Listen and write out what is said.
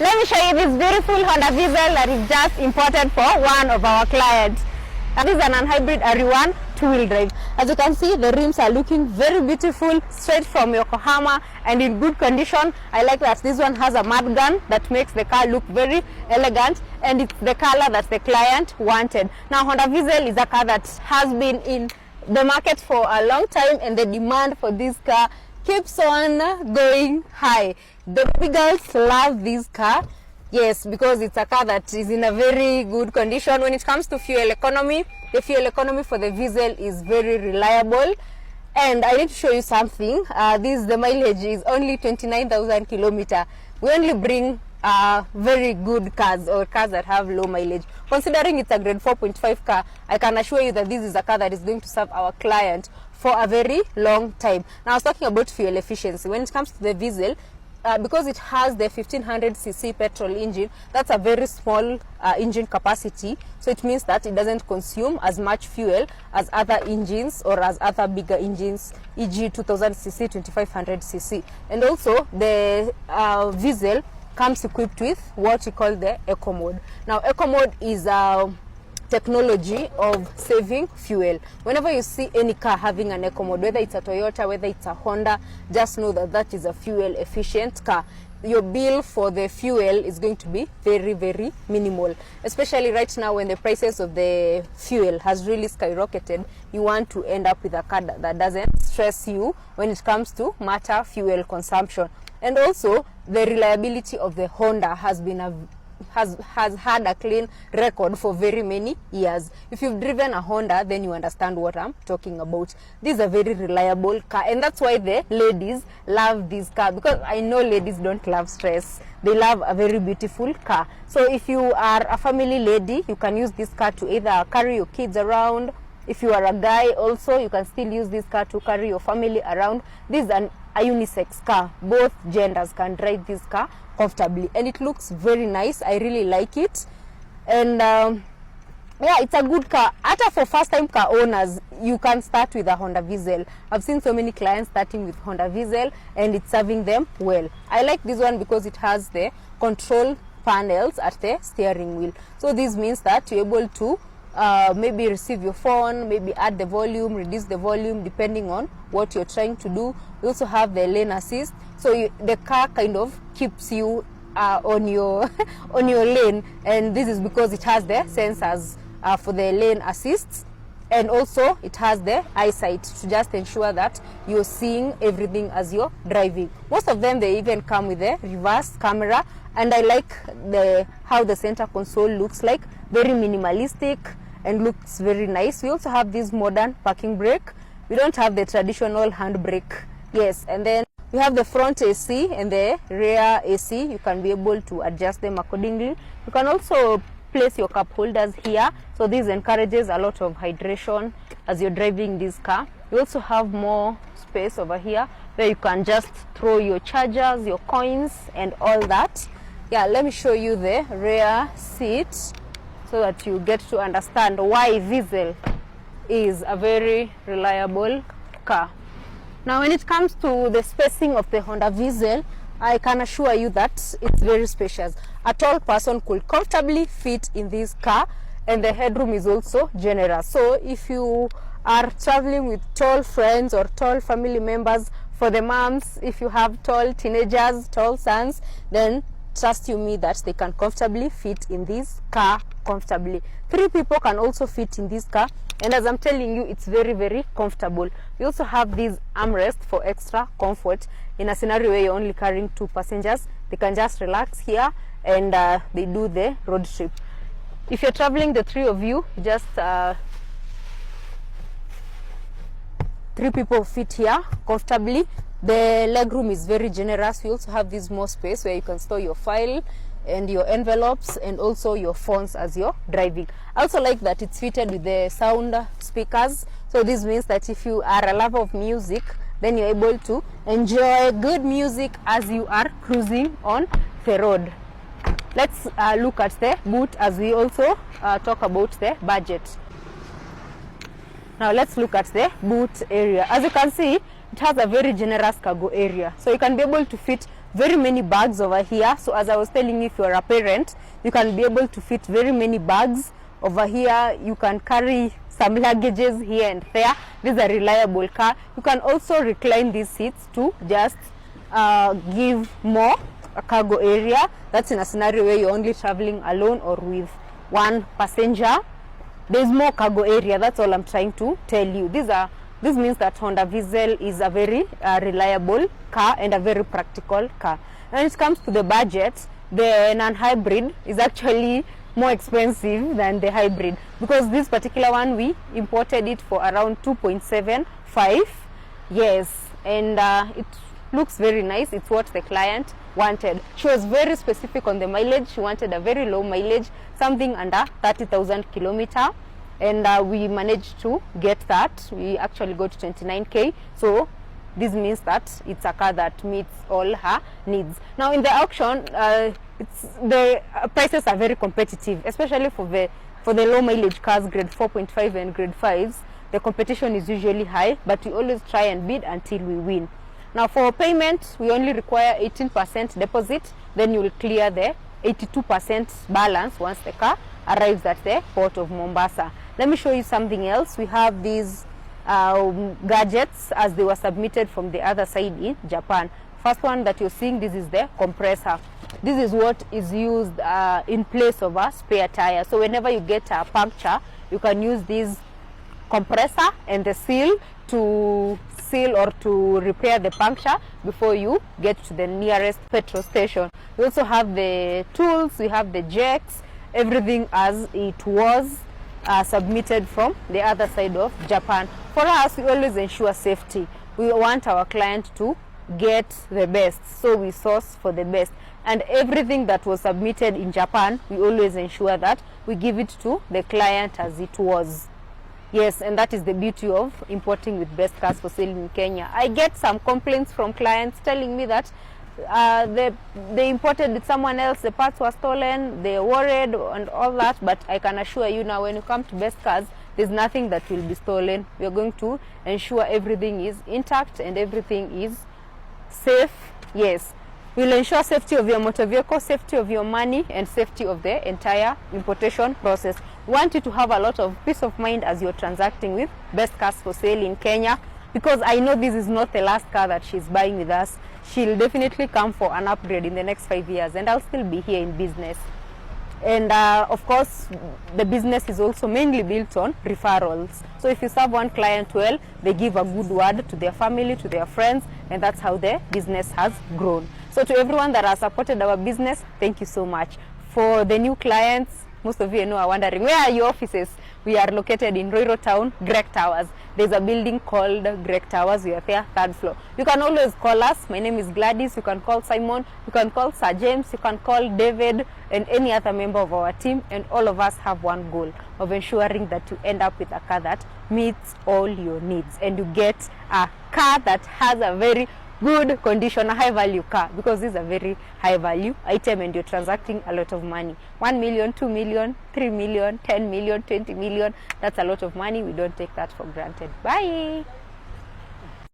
Let me show you this beautiful Honda Vezel that is just imported for one of our clients. This is an unhybrid RE1 two-wheel drive. As you can see, the rims are looking very beautiful, straight from Yokohama and in good condition. I like that this one has a mud gun that makes the car look very elegant, and it's the color that the client wanted. Now, Honda Vezel is a car that has been in the market for a long time, and the demand for this car keeps on going high. The big girls love this car. Yes, because it's a car that is in a very good condition. When it comes to fuel economy, the fuel economy for the Vezel is very reliable. And I need to show you something. The mileage is only 29,000 kilometers. We only bring very good cars, or cars that have low mileage. Considering it's a grade 4.5 car, I can assure you that this is a car that is going to serve our client for a very long time. Now, I was talking about fuel efficiency. When it comes to the Vezel, because it has the 1500cc petrol engine, that's a very small engine capacity, so it means that it doesn't consume as much fuel as other engines or as other bigger engines, e.g. 2000cc, 2500cc. And also the Vezel comes equipped with what we call the Eco Mode. Now, Eco Mode is technology of saving fuel. Whenever you see any car having an Eco Mode, whether it's a Toyota, whether it's a Honda, just know that that is a fuel efficient car. Your bill for the fuel is going to be very, very minimal. Especially right now when the prices of the fuel has really skyrocketed, you want to end up with a car that doesn't stress you when it comes to matter fuel consumption. And also, the reliability of the Honda has been has had a clean record for very many years. If you've driven a Honda, then you understand what I'm talking about. This is a very reliable car, and that's why the ladies love this car, because I know ladies don't love stress. They love a very beautiful car. So if you are a family lady, you can use this car to either carry your kids around. If you are a guy also, you can still use this car to carry your family around. This is a unisex car. Both genders can drive this car comfortably, and it looks very nice. I really like it. And yeah, it's a good car. After for first time car owners, you can start with a Honda Vezel. I've seen so many clients starting with Honda Vezel, and it's serving them well. I like this one because it has the control panels at the steering wheel. So this means that you're able to maybe receive your phone, maybe add the volume, reduce the volume, depending on what you're trying to do. You also have the lane assist, so the car kind of keeps you on your on your lane, and this is because it has the sensors for the lane assists, and also it has the eyesight to just ensure that you're seeing everything as you're driving. Most of them, they even come with a reverse camera, and I like how the center console looks like, very minimalistic and looks very nice. We also have this modern parking brake. We don't have the traditional handbrake. Yes, and then we have the front AC and the rear AC. You can be able to adjust them accordingly. You can also place your cup holders here, so this encourages a lot of hydration as you're driving this car. You also have more space over here where you can just throw your chargers, your coins, and all that. Yeah, let me show you the rear seat so that you get to understand why Vezel is a very reliable car. Now, when it comes to the spacing of the Honda Vezel, I can assure you that it's very spacious. A tall person could comfortably fit in this car, and the headroom is also generous. So if you are traveling with tall friends or tall family members, for the moms, if you have tall teenagers, tall sons, then trust you me that they can comfortably fit in this car comfortably. 3 people can also fit in this car, and as I'm telling you, it's very, very comfortable. We also have this armrest for extra comfort. In a scenario where you're only carrying 2 passengers, they can just relax here and they do the road trip. If you're traveling the 3 of you, just 3 people fit here comfortably. The legroom is very generous. We also have this more space where you can store your file and your envelopes and also your phones as you're driving. I also like that it's fitted with the sound speakers. So this means that if you are a lover of music, then you're able to enjoy good music as you are cruising on the road. Let's look at the boot as we also talk about the budget. Now let's look at the boot area. As you can see, it has a very generous cargo area, so you can be able to fit very many bags over here. So as I was telling you, if you're a parent, you can be able to fit very many bags over here. You can carry some luggages here and there. This is a reliable car. You can also recline these seats to just give more a cargo area. That's in a scenario where you're only traveling alone or with one passenger. There's more cargo area. That's all I'm trying to tell you. This means that Honda Vezel is a very reliable car and a very practical car. When it comes to the budget, the non-hybrid is actually more expensive than the hybrid, because this particular one we imported it for around 2.75. Yes, and it looks very nice. It's what the client wanted. She was very specific on the mileage. She wanted a very low mileage, something under 30,000 kilometer, and we managed to get that. We actually got 29k. So this means that it's a car that meets all her needs. Now in the auction, the prices are very competitive, especially for the low mileage cars, grade 4.5 and grade 5s. The competition is usually high, but we always try and bid until we win. Now for payment, we only require 18% deposit, then you will clear the 82% balance once the car arrives at the port of Mombasa. Let me show you something else. We have these gadgets as they were submitted from the other side in Japan. First one that you're seeing, this is the compressor. This is what is used in place of a spare tire. So whenever you get a puncture, you can use this compressor and the seal to seal or to repair the puncture before you get to the nearest petrol station. We also have the tools, we have the jacks, everything as it was submitted from the other side of Japan. For us, we always ensure safety. We want our client to get the best, so we source for the best, and everything that was submitted in Japan, we always ensure that we give it to the client as it was. Yes, and that is the beauty of importing with best cars for sale in Kenya. I get some complaints from clients telling me that they imported with someone else, the parts were stolen, they're worried and all that, but I can assure you now, when you come to best cars, there's nothing that will be stolen. We are going to ensure everything is intact and everything is safe. Yes, we'll ensure safety of your motor vehicle, safety of your money, and safety of the entire importation process. We want you to have a lot of peace of mind as you're transacting with best cars for sale in Kenya, because I know this is not the last car that she's buying with us. She'll definitely come for an upgrade in the next 5 years, and I'll still be here in business. And of course, the business is also mainly built on referrals. So if you serve one client well, they give a good word to their family, to their friends, and that's how the business has grown. So to everyone that has supported our business, thank you so much. For the new clients, most of you know are wondering, where are your offices? We are located in Ruiru town, Greek Towers. There's a building called Greek Towers. We are there, 3rd floor. You can always call us. My name is Gladys. You can call Simon. You can call Sir James. You can call David and any other member of our team. And all of us have one goal of ensuring that you end up with a car that meets all your needs. And you get a car that has a very good condition, a high value car, because this is a very high value item and you're transacting a lot of money. 1 million, 2 million, 3 million, 10 million, 20 million. That's a lot of money. We don't take that for granted. Bye.